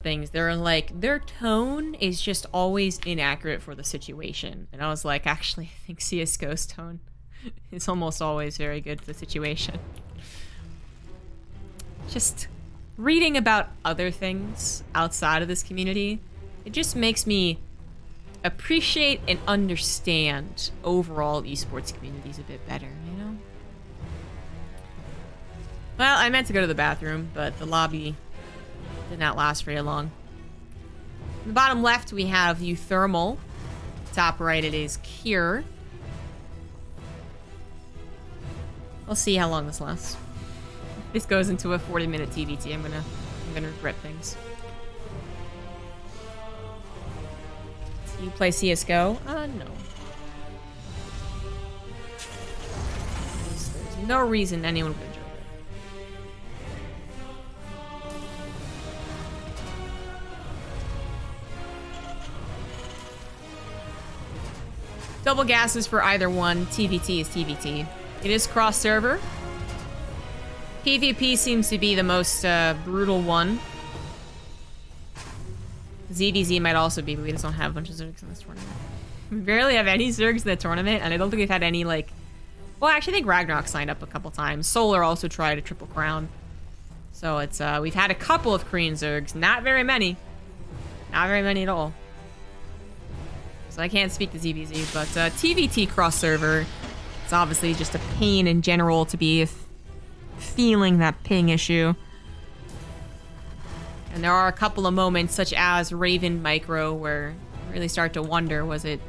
things. They're like, their tone is just always inaccurate for the situation. And I was like, actually, I think CSGO's tone is almost always very good for the situation. Just reading about other things outside of this community, it just makes me appreciate and understand overall esports communities a bit better, you know? Well, I meant to go to the bathroom, but the lobby did not last very long. In the bottom left, we have uThermal. Top right, it is Cure. We'll see how long this lasts. If this goes into a 40-minute TvT, I'm gonna regret things. Do you play CSGO? No. There's no reason anyone would enjoy it. Double gases for either one. TvT is TvT. It is cross-server. PvP seems to be the most brutal one. ZVZ might also be, but we just don't have a bunch of Zergs in this tournament. We barely have any Zergs in the tournament, and I don't think we've had any, like... Well, actually, I think Ragnarok signed up a couple times. Solar also tried a triple crown. So it's, we've had a couple of Korean Zergs. Not very many. Not very many at all. So I can't speak to ZVZ, but TvT cross-server, it's obviously just a pain in general to be feeling that ping issue. And there are a couple of moments, such as Raven Micro, where you really start to wonder, was it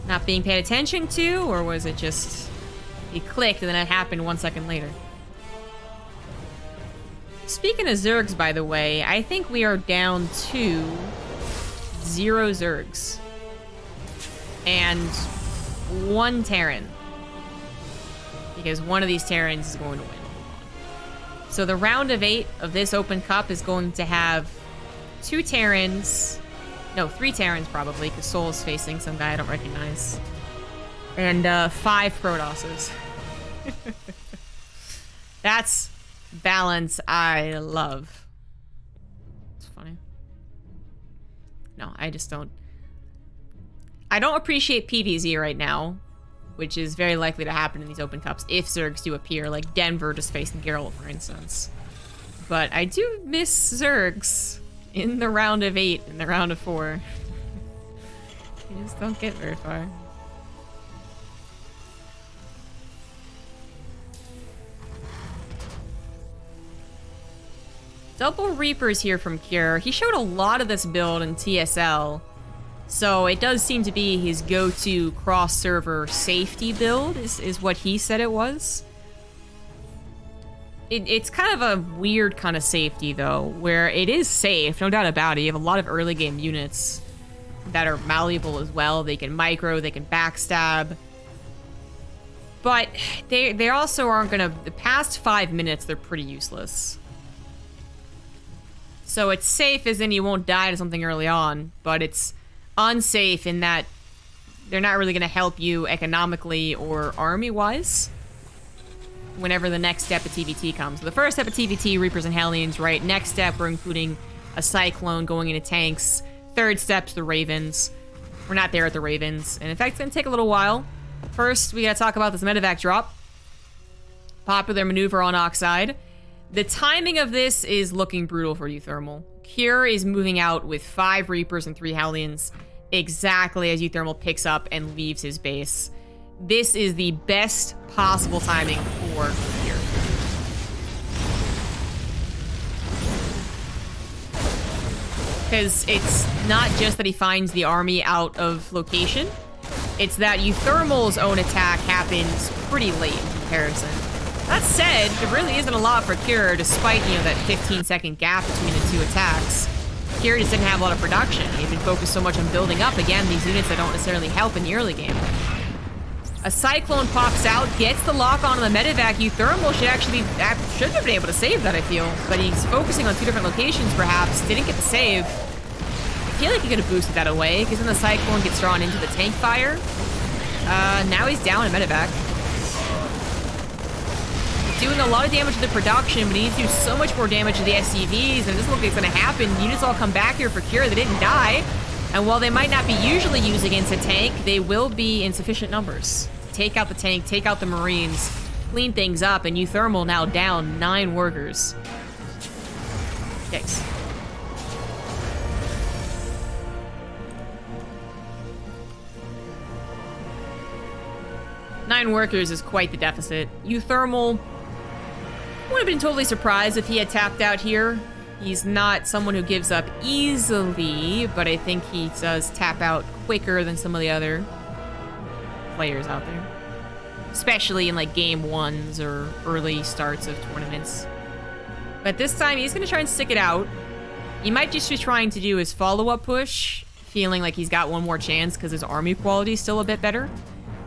not being paid attention to, or was it just, it clicked and then it happened 1 second later? Speaking of Zergs, by the way, I think we are down to 0 Zergs. And 1 Terran. Because one of these Terrans is going to win. So the round of 8 of this Open Cup is going to have 2 Terrans. No, 3 Terrans probably, because Soul is facing some guy I don't recognize. And 5 Protosses. That's balance I love. It's funny. No, I just don't. I don't appreciate PvZ right now, which is very likely to happen in these Open Cups if Zergs do appear, like Denver just facing Geralt, for instance. But I do miss Zergs in the round of 8 and the round of 4. You just don't get very far. Double Reapers here from Cure. He showed a lot of this build in TSL. So it does seem to be his go-to cross-server safety build, is what he said it was. It's kind of a weird kind of safety, though, where it is safe, no doubt about it. You have a lot of early game units that are malleable as well. They can micro, they can backstab. But they also aren't gonna... The past 5 minutes, they're pretty useless. So it's safe as in you won't die to something early on, but it's unsafe in that they're not really going to help you economically or army-wise whenever the next step of TvT comes. So the first step of TvT, Reapers and Hellions, right? Next step, we're including a Cyclone going into tanks. Third step's the Ravens. We're not there at the Ravens. And in fact, it's going to take a little while. First, we got to talk about this medevac drop. Popular maneuver on Oxide. The timing of this is looking brutal for uThermal. Cure is moving out with 5 Reapers and 3 Hellions exactly as uThermal picks up and leaves his base. This is the best possible timing for Cure. Because it's not just that he finds the army out of location, it's that uThermal's own attack happens pretty late in comparison. That said, there really isn't a lot for Cure, despite, you know, that 15-second gap between the 2 attacks. Cure just didn't have a lot of production. He'd been focused so much on building up, again, these units that don't necessarily help in the early game. A Cyclone pops out, gets the lock on the medevac. uThermal should have been able to save that, I feel. But he's focusing on 2 different locations, perhaps. Didn't get the save. I feel like he could have boosted that away, because then the Cyclone gets drawn into the tank fire. Now he's down in medevac. doing a lot of damage to the production, but he needs to do so much more damage to the SCVs, and it doesn't look like it's going to happen. Units all come back here for cure. They didn't die. And while they might not be usually used against a tank, they will be in sufficient numbers. Take out the tank, take out the Marines, clean things up, and uThermal now down 9 workers. Yikes. Nine workers is quite the deficit. uThermal would have been totally surprised if he had tapped out here. He's not someone who gives up easily, but I think he does tap out quicker than some of the other players out there. Especially in like game 1s or early starts of tournaments. But this time he's going to try and stick it out. He might just be trying to do his follow-up push, feeling like he's got one more chance because his army quality is still a bit better.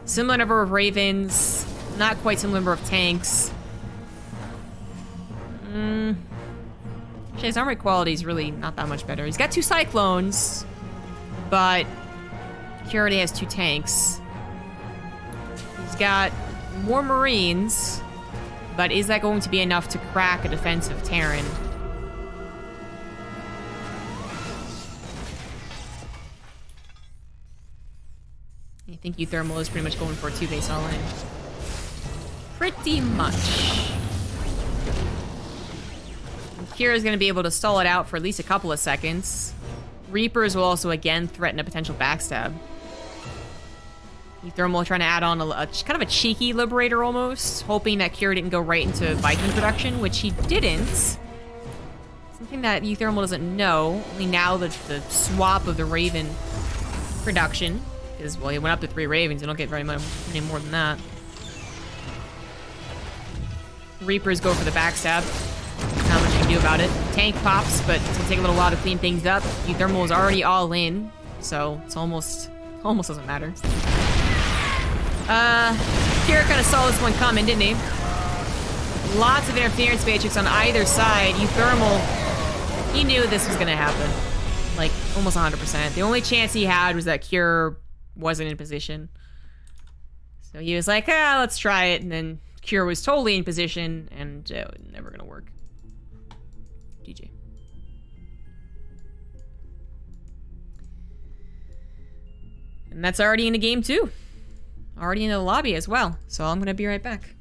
Similar number of Ravens, not quite similar number of tanks. Actually, his armor quality is really not that much better. He's got 2 Cyclones, but he already has 2 tanks. He's got more Marines, but is that going to be enough to crack a defensive Terran? I think uThermal is pretty much going for a 2-base all-in. Pretty much. Kira's going to be able to stall it out for at least a couple of seconds. Reapers will also again threaten a potential backstab. uThermal trying to add on a kind of a cheeky Liberator almost, hoping that Kira didn't go right into Viking production, which he didn't. Something that uThermal doesn't know, only now that the swap of the Raven production. Because, well, he went up to 3 Ravens. You don't get very much any more than that. Reapers go for the backstab. Not much you can do about it. Tank pops, but it's going to take a little while to clean things up. uThermal is already all in, so it's almost doesn't matter. Kira kind of saw this one coming, didn't he? Lots of interference matrix on either side. uThermal, he knew this was going to happen. Like, almost 100%. The only chance he had was that Kira wasn't in position. So he was like, let's try it. And then Kira was totally in position, and it was never gonna work. GG. And that's already in the game too. Already in the lobby as well. So I'm gonna be right back.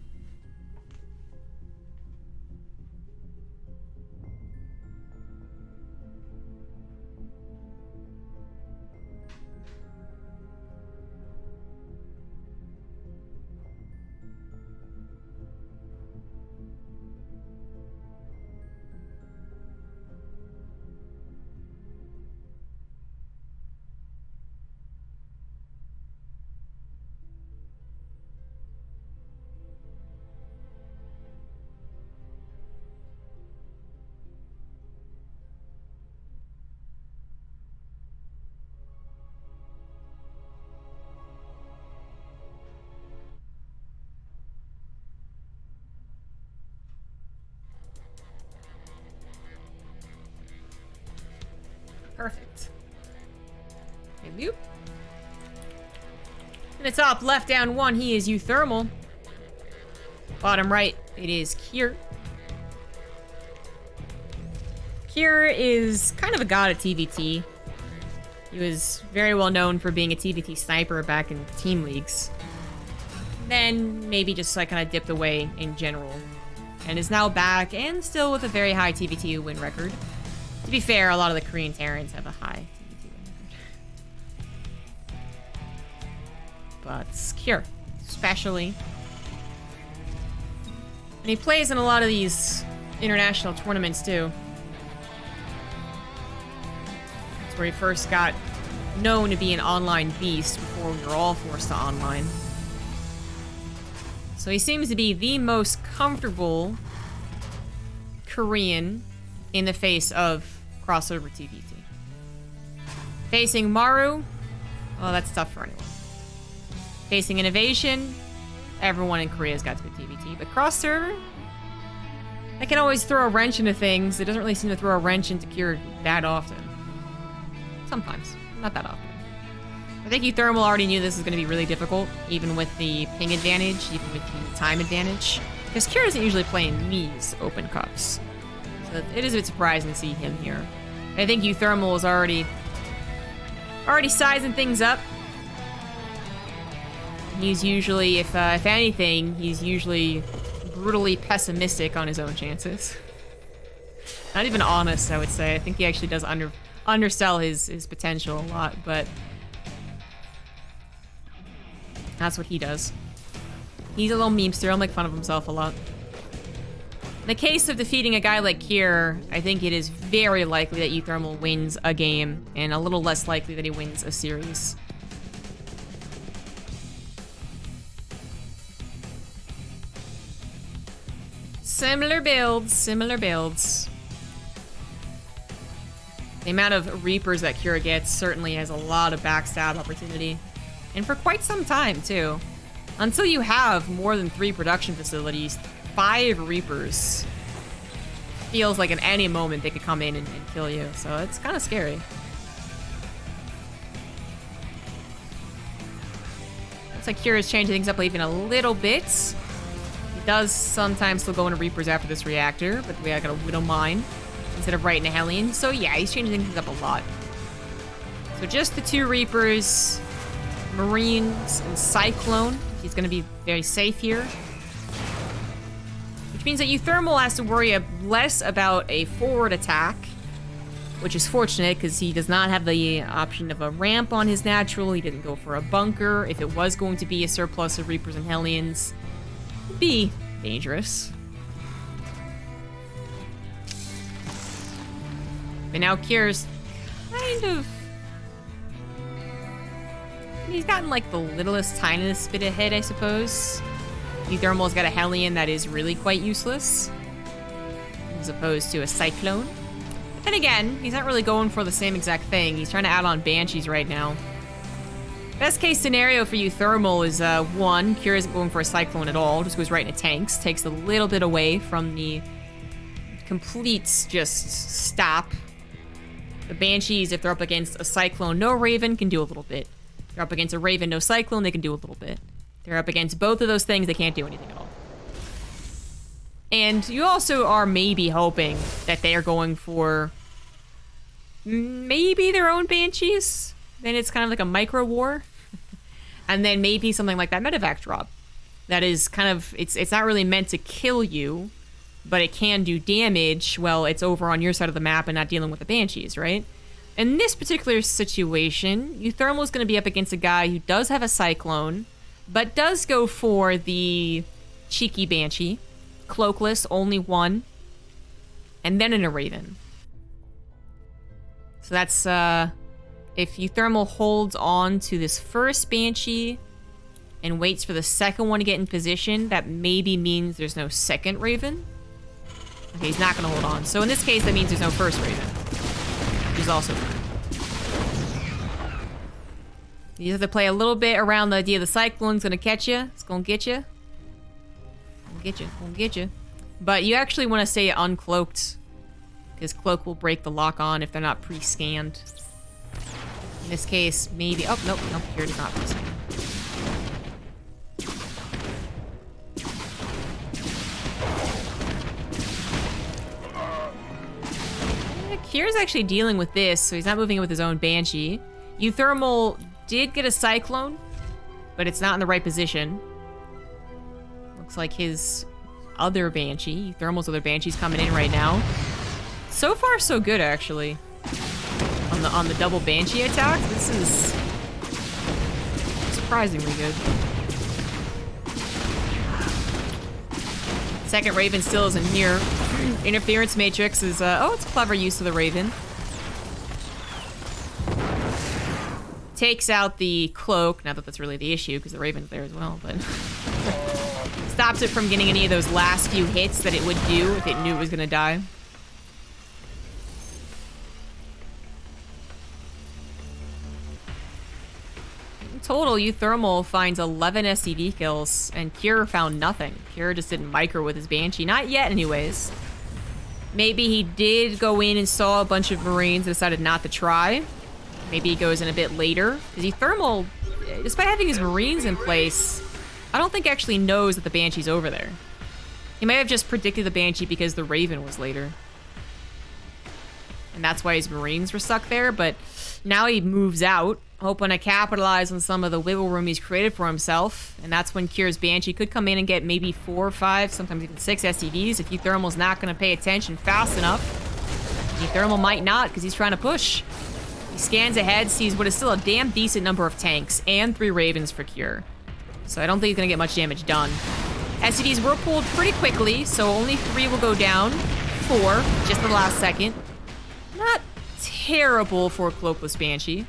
Perfect. And loop. In the top left down 1, he is uThermal. Bottom right, it is Kier. Kier is kind of a god at TvT. He was very well known for being a TvT sniper back in team leagues. Then maybe just like kind of dipped away in general. And is now back and still with a very high TvT win record. To be fair, a lot of the Korean Terrans have a high TvT win record. But Kier, especially. And he plays in a lot of these international tournaments too. That's where he first got known to be an online beast before we were all forced to online. So he seems to be the most comfortable Korean in the face of crossover TvT. Facing Maru, well, that's tough for anyone. Facing Innovation, everyone in Korea's got good TvT, but cross-server, that can always throw a wrench into things. It doesn't really seem to throw a wrench into Cure that often. Sometimes, not that often. I think uThermal already knew this was going to be really difficult, even with the ping advantage, even with the time advantage. Because Kira doesn't usually play in these open cups. So it is a bit surprising to see him here. I think uThermal is already sizing things up. He's usually, if anything, he's usually brutally pessimistic on his own chances. Not even honest, I would say. I think he actually does undersell his potential a lot, but that's what he does. He's a little memester. He'll make fun of himself a lot. In the case of defeating a guy like Kier, I think it is very likely that uThermal wins a game, and a little less likely that he wins a series. Similar builds, similar builds. The amount of Reapers that Kira gets certainly has a lot of backstab opportunity. And for quite some time, too. Until you have more than 3 production facilities, 5 Reapers feels like at any moment they could come in and kill you. So it's kind of scary. Looks like Kira's changing things up even a little bit. He does sometimes still go into Reapers after this reactor, but we got a Widow Mine instead of right in a Hellion. So yeah, he's changing things up a lot. So just the 2 Reapers, Marines, and Cyclone. He's going to be very safe here. Which means that uThermal has to worry less about a forward attack, which is fortunate because he does not have the option of a ramp on his natural. He didn't go for a bunker. If it was going to be a surplus of Reapers and Hellions, it would be dangerous. But now Kier's kind of... He's gotten like the littlest, tiniest bit ahead, I suppose. uThermal's got a Hellion that is really quite useless, as opposed to a Cyclone. And again, he's not really going for the same exact thing. He's trying to add on Banshees right now. Best case scenario for uThermal is, 1, Kira isn't going for a Cyclone at all, just goes right into tanks, takes a little bit away from the complete just stop. The Banshees, if they're up against a Cyclone, no Raven, can do a little bit. If they're up against a Raven, no Cyclone, they can do a little bit. If they're up against both of those things, they can't do anything at all. And you also are maybe hoping that they are going for maybe their own Banshees. Then it's kind of like a micro war. And then maybe something like that medevac drop. That is kind of, it's not really meant to kill you, but it can do damage. Well, it's over on your side of the map and not dealing with the Banshees, right? In this particular situation, uThermal is going to be up against a guy who does have a Cyclone, but does go for the cheeky Banshee. Cloakless, only 1. And then in a Raven. So that's, if uThermal holds on to this first Banshee and waits for the second one to get in position, that maybe means there's no second Raven. Okay, he's not going to hold on. So in this case, that means there's no first Raven. Which is also fine. You have to play a little bit around the idea the Cyclone's going to catch you. It's going to get you. Gonna get you. But you actually want to stay uncloaked, because cloak will break the lock on if they're not pre-scanned. In this case, maybe... Oh, nope, here it is not pre-scanned. Kier's actually dealing with this, so he's not moving it with his own Banshee. uThermal did get a Cyclone, but it's not in the right position. Looks like his other Banshee, uThermal's other Banshee's coming in right now. So far, so good, actually. On the double Banshee attack, this is surprisingly good. Second Raven still isn't here. Interference Matrix is, oh, it's a clever use of the Raven. Takes out the cloak, not that that's really the issue, because the Raven's there as well, but... stops it from getting any of those last few hits that it would do if it knew it was gonna die. In total, uThermal finds 11 SCV kills, and Kier found nothing. Kier just didn't micro with his Banshee. Not yet, anyways. Maybe he did go in and saw a bunch of Marines and decided not to try. Maybe he goes in a bit later. Because uThermal, despite having his Marines in place, I don't think actually knows that the Banshee's over there. He might have just predicted the Banshee because the Raven was later. And that's why his Marines were stuck there, but now he moves out, hoping to capitalize on some of the wiggle room he's created for himself. And that's when Kier's Banshee could come in and get maybe 4 or 5, sometimes even 6 SCVs if uThermal's not going to pay attention fast enough. uThermal might not, because he's trying to push. He scans ahead, sees what is still a damn decent number of tanks, and 3 Ravens for Kier. So I don't think he's going to get much damage done. SCVs were pulled pretty quickly, so only 3 will go down. 4, just the last second. Not terrible for a Cloakless Banshee.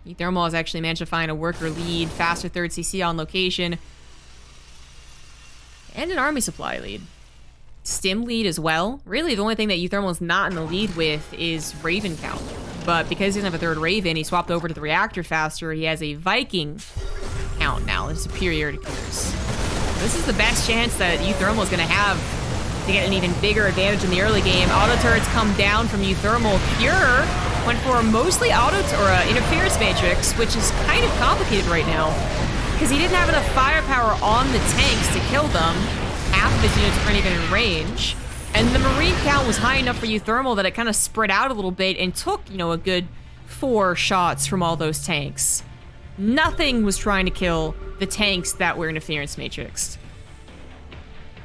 uThermal has actually managed to find a worker lead, faster 3rd CC on location, and an army supply lead. Stim lead as well. Really, the only thing that uThermal is not in the lead with is Raven count. But because he doesn't have a 3rd Raven, he swapped over to the reactor faster. He has a Viking count now, that's superior to Kier's. This is the best chance that uThermal is going to have to get an even bigger advantage in the early game. Auto turrets come down from uThermal. Kier went for a mostly interference matrix, which is kind of complicated right now because he didn't have enough firepower on the tanks to kill them. Half of his units weren't even in range. And the Marine count was high enough for uThermal that it kind of spread out a little bit and took, a good 4 shots from all those tanks. Nothing was trying to kill the tanks that were interference matrixed.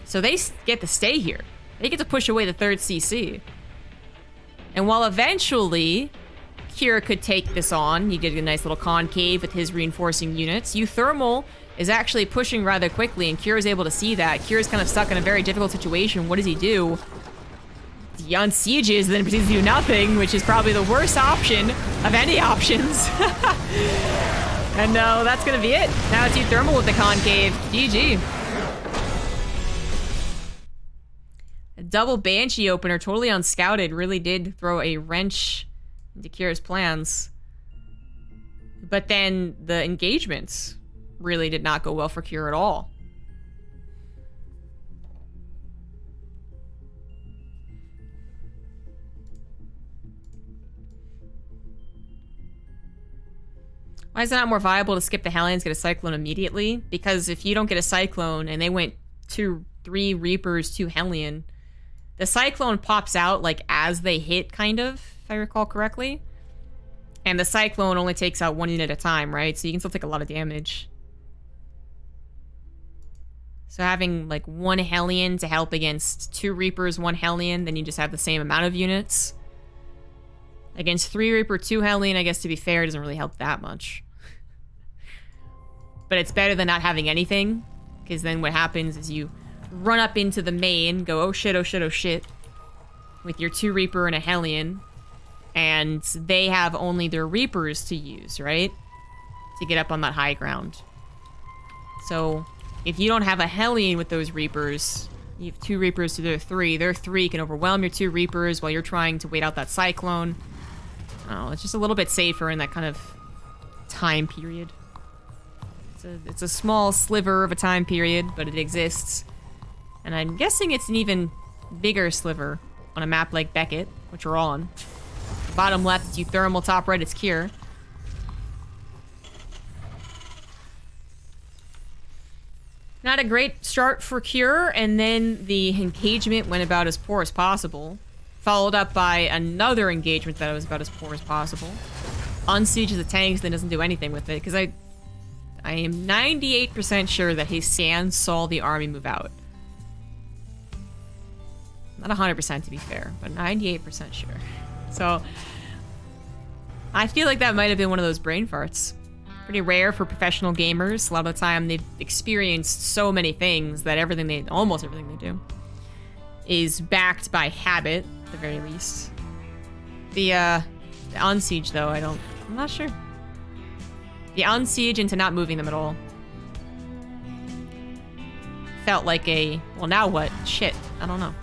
So they get to stay here. They get to push away the 3rd CC. And while eventually Kier could take this on, he did a nice little concave with his reinforcing units, uThermal is actually pushing rather quickly, and Kier is able to see that. Kier is kind of stuck in a very difficult situation. What does he do? He unsieges, then proceeds to do nothing, which is probably the worst option of any options. And no, that's gonna be it. Now it's uThermal with the concave. GG. A double Banshee opener, totally unscouted, really did throw a wrench into Kier's plans. But then the engagements really did not go well for Kier at all. Why is it not more viable to skip the Hellions, get a Cyclone immediately? Because if you don't get a Cyclone and they went 3 Reapers, 2 Hellion, the Cyclone pops out like as they hit, kind of, if I recall correctly. And the Cyclone only takes out 1 unit at a time, right? So you can still take a lot of damage. So having like 1 Hellion to help against 2 Reapers, 1 Hellion, then you just have the same amount of units. Against 3 Reaper, 2 Hellion, I guess to be fair, it doesn't really help that much. But it's better than not having anything, because then what happens is you run up into the main, go, oh shit, oh shit, oh shit, with your 2 Reaper and a Hellion, and they have only their Reapers to use, right? To get up on that high ground. So, if you don't have a Hellion with those Reapers, you have 2 Reapers to their 3. Their 3 can overwhelm your 2 Reapers while you're trying to wait out that Cyclone. Oh, it's just a little bit safer in that kind of time period. It's a small sliver of a time period, but it exists. And I'm guessing it's an even bigger sliver on a map like Beckett, which we're on. Bottom left, it's uThermal. Top right, it's Kier. Not a great start for Kier, and then the engagement went about as poor as possible. Followed up by another engagement that was about as poor as possible. Unsieges the tanks, then doesn't do anything with it, because I am 98% sure that his Sand saw the army move out. Not 100% to be fair, but 98% sure. So, I feel like that might have been one of those brain farts. Pretty rare for professional gamers. A lot of the time they've experienced so many things that almost everything they do is backed by habit, at the very least. The unsiege though, I'm not sure. The unsiege into not moving them at all felt like well, now what? Shit, I don't know.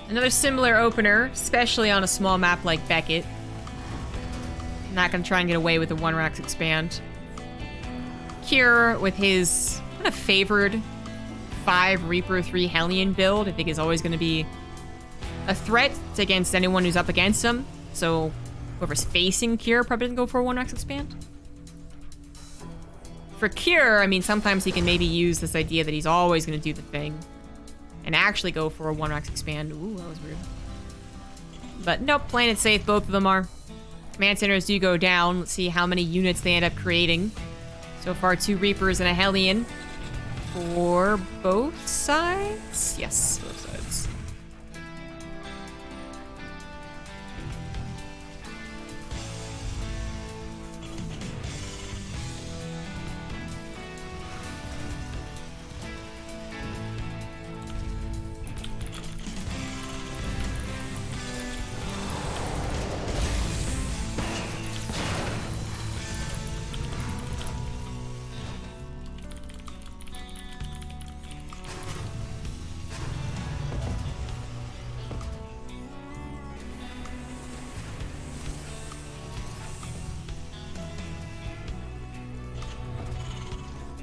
Another similar opener, especially on a small map like Beckett. Not gonna try and get away with the 1 Rax expand. Cure, with his kind of favored 5 Reaper 3 Hellion build, I think is always gonna be a threat against anyone who's up against him. So whoever's facing Cure probably doesn't go for a 1 Rax expand. For Cure, I mean, sometimes he can maybe use this idea that he's always gonna do the thing and actually go for a 1 Rax expand. Ooh, that was weird. But nope, playing it safe, both of them are. Command centers do go down. Let's see how many units they end up creating. So far, 2 Reapers and a Hellion for both sides. Yes, both sides.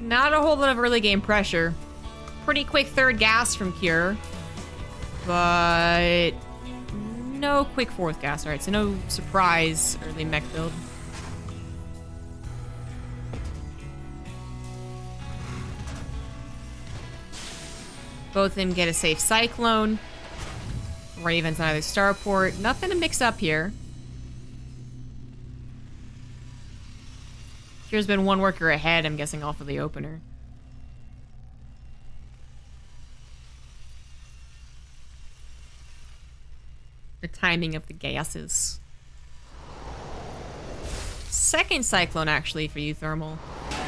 Not a whole lot of early game pressure. Pretty quick 3rd gas from Cure. But no quick 4th gas. Alright, so no surprise early mech build. Both of them get a safe Cyclone. Ravens on either starport. Nothing to mix up here. Cure's been 1 worker ahead, I'm guessing, off of the opener. The timing of the gases. Second Cyclone, actually, for uThermal.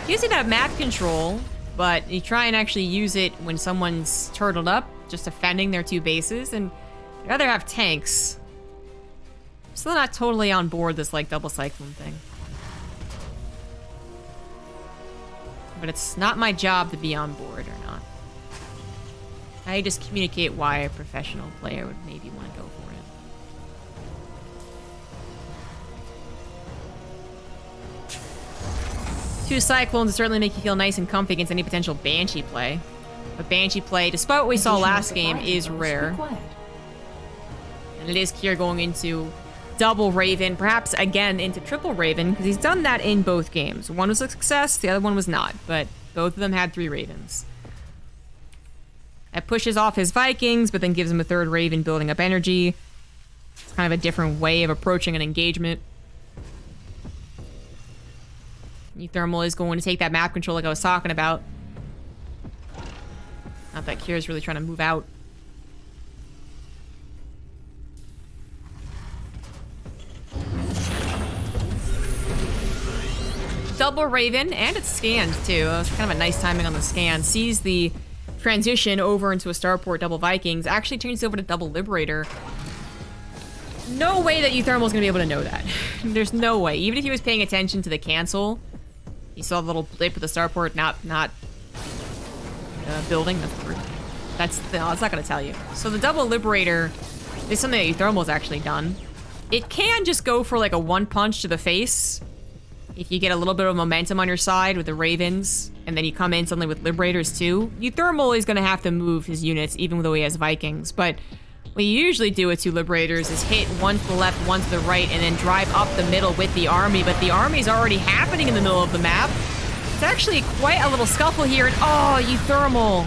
Gives you that map control, but you try and actually use it when someone's turtled up, just defending their 2 bases, and you'd rather have tanks. I'm still not totally on board this, like, double Cyclone thing. But it's not my job to be on board or not. I just communicate why a professional player would maybe want to go for it. 2 Cyclones certainly make you feel nice and comfy against any potential Banshee play. But Banshee play, despite what we saw last game, is rare. And it is Cure going into double Raven, perhaps again into triple Raven, because he's done that in both games. One was a success, the other one was not, but both of them had 3 Ravens. That pushes off his Vikings, but then gives him a 3rd Raven building up energy. It's kind of a different way of approaching an engagement. uThermal is going to take that map control like I was talking about. Not that Cure's really trying to move out. Double Raven, and it's scanned too. It was kind of a nice timing on the scan. Sees the transition over into a starport double Vikings. Actually turns over to double Liberator. No way that uThermal's gonna be able to know that. There's no way. Even if he was paying attention to the cancel, he saw the little blip with the starport not building. That's not gonna tell you. So the double Liberator is something that uThermal's actually done. It can just go for like a 1 punch to the face. If you get a little bit of momentum on your side with the Ravens, and then you come in suddenly with Liberators too, uThermal is going to have to move his units, even though he has Vikings. But what you usually do with 2 Liberators is hit 1 to the left, 1 to the right, and then drive up the middle with the army. But the army's already happening in the middle of the map. It's actually quite a little scuffle here, and oh, uThermal.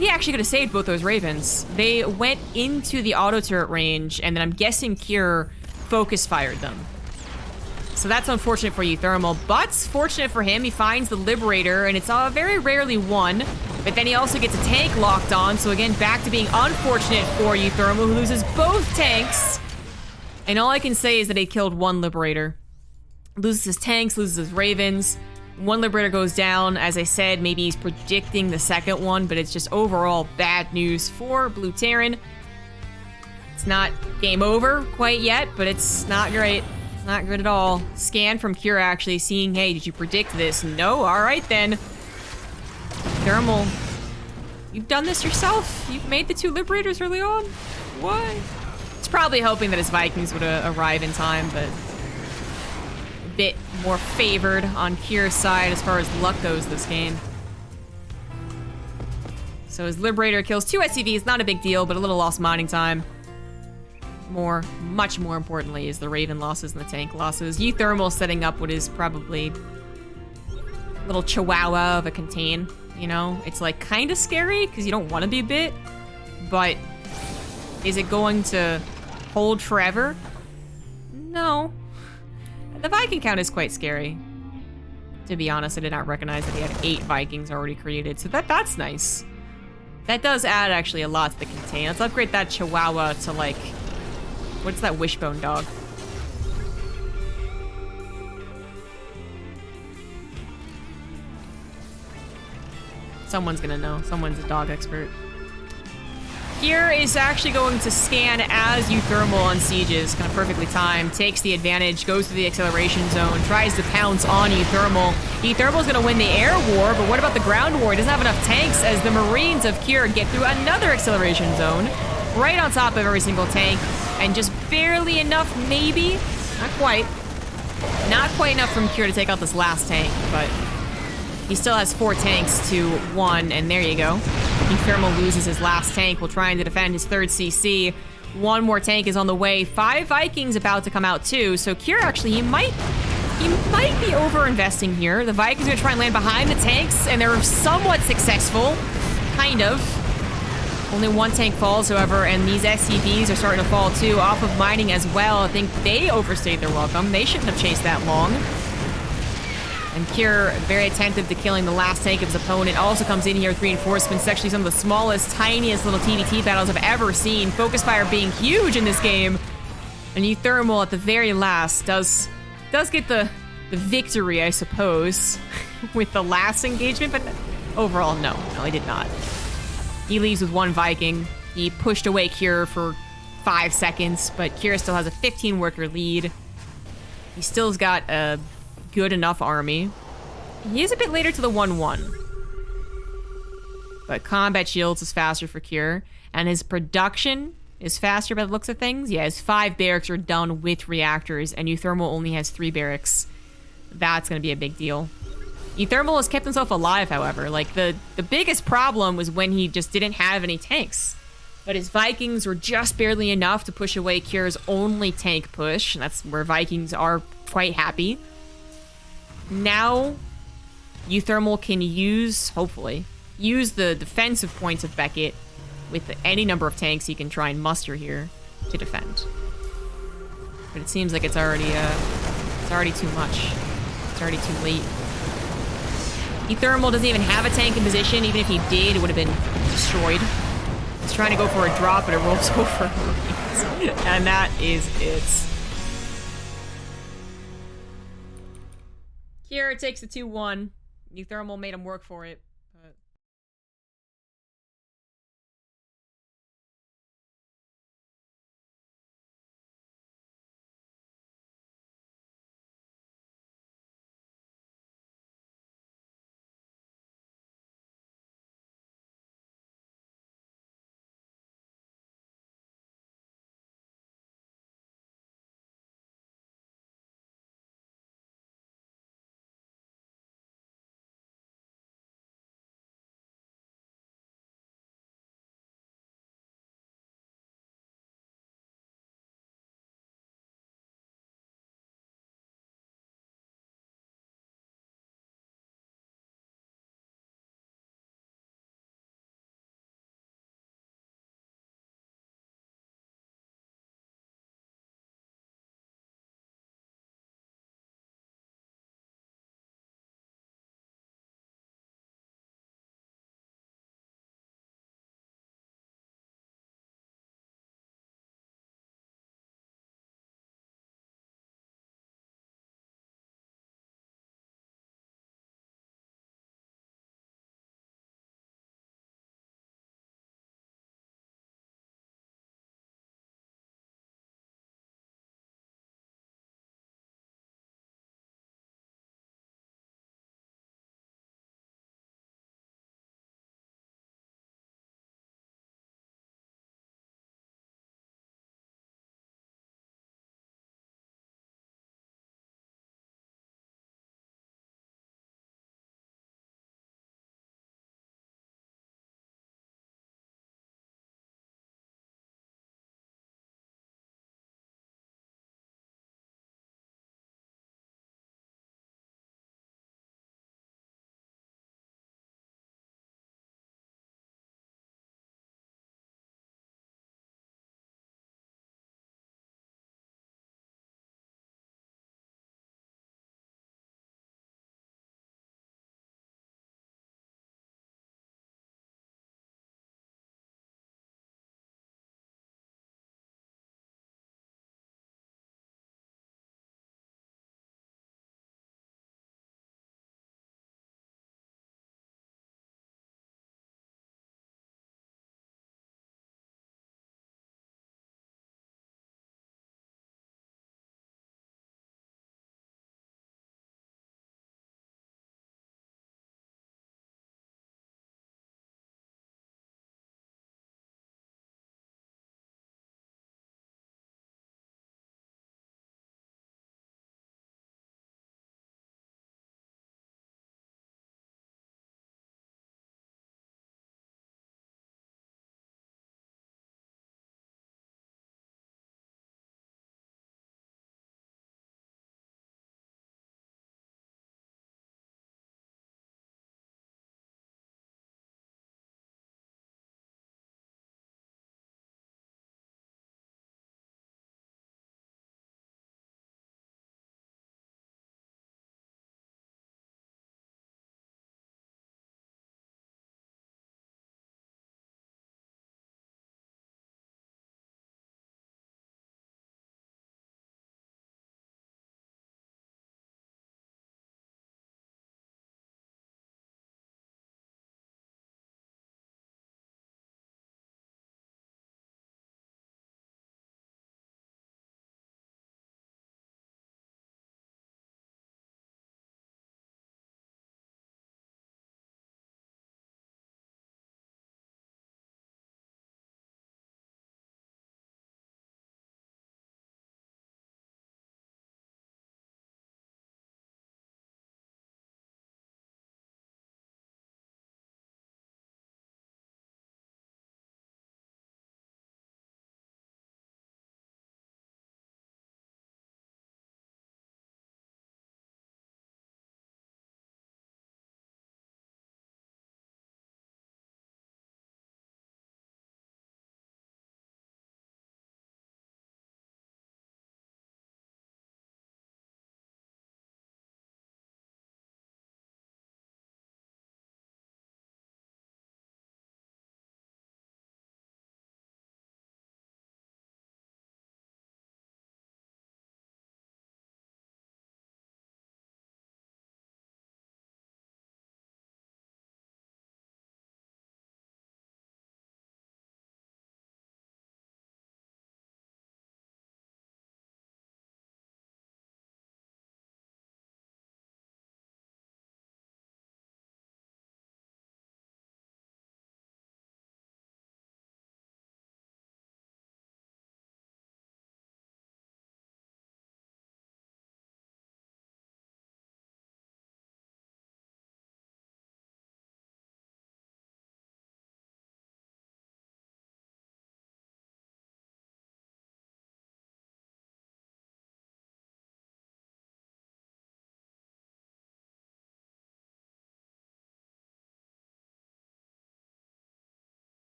He actually could have saved both those Ravens. They went into the auto turret range, and then I'm guessing Cure focus fired them. So that's unfortunate for uThermal, but fortunate for him, he finds the Liberator, and it's very rarely won. But then he also gets a tank locked on, so again, back to being unfortunate for uThermal, who loses both tanks. And all I can say is that he killed 1 Liberator. Loses his tanks, loses his Ravens. 1 Liberator goes down. As I said, maybe he's predicting the 2nd one, but it's just overall bad news for Blue Terran. It's not game over quite yet, but it's not great. Not good at all. Scan from Cure actually, seeing, hey, did you predict this? No? Alright then. Thermal. You've done this yourself? You've made the 2 Liberators early on? What? He's probably hoping that his Vikings would arrive in time, but bit more favored on Kier's side as far as luck goes this game. So his Liberator kills 2 SCVs, not a big deal, but a little lost mining time. Much more importantly is the Raven losses and the tank losses. uThermal setting up what is probably a little chihuahua of a contain, you know? It's like kind of scary because you don't want to be bit, but is it going to hold forever? No. The Viking count is quite scary. To be honest, I did not recognize that he had 8 Vikings already created, so that's nice. That does add actually a lot to the contain. Let's upgrade that Chihuahua to like, what's that wishbone dog? Someone's gonna know. Someone's a dog expert. Kier is actually going to scan as uThermal on sieges, kind of perfectly timed, takes the advantage, goes to the acceleration zone, tries to pounce on uThermal. uThermal's gonna win the air war, but what about the ground war? He doesn't have enough tanks as the Marines of Kier get through another acceleration zone, right on top of every single tank, and just barely enough, maybe? Not quite. Not quite enough from Kier to take out this last tank, but he still has 4 tanks to 1, and there you go. uThermal loses his last tank while trying to defend his 3rd CC. 1 more tank is on the way. 5 Vikings about to come out too, so Kier actually, he might be over-investing here. The Vikings are gonna try and land behind the tanks, and they're somewhat successful. Kind of. Only 1 tank falls, however, and these SCVs are starting to fall too, off of mining as well. I think they overstayed their welcome. They shouldn't have chased that long. And Kier, very attentive to killing the last tank of his opponent, also comes in here with reinforcements. It's actually some of the smallest, tiniest little TvT battles I've ever seen. Focus fire being huge in this game. And uThermal at the very last does get the victory, I suppose, with the last engagement, but overall, no, he did not. He leaves with 1 Viking. He pushed away Kier for 5 seconds, but Kier still has a 15 worker lead. He still's got a good enough army. He is a bit later to the 1-1. But combat shields is faster for Kier, and his production is faster by the looks of things. Yeah, his 5 barracks are done with reactors, and uThermal only has 3 barracks. That's gonna be a big deal. uThermal has kept himself alive, however. Like, the biggest problem was when he just didn't have any tanks. But his Vikings were just barely enough to push away Kier's only tank push. That's where Vikings are quite happy. Now, uThermal can hopefully, use the defensive points of Beckett with any number of tanks he can try and muster here to defend. But it seems like it's already too much. It's already too late. uThermal doesn't even have a tank in position. Even if he did, it would have been destroyed. He's trying to go for a drop, but it rolls over. And that is it. Kier takes the 2-1. uThermal made him work for it.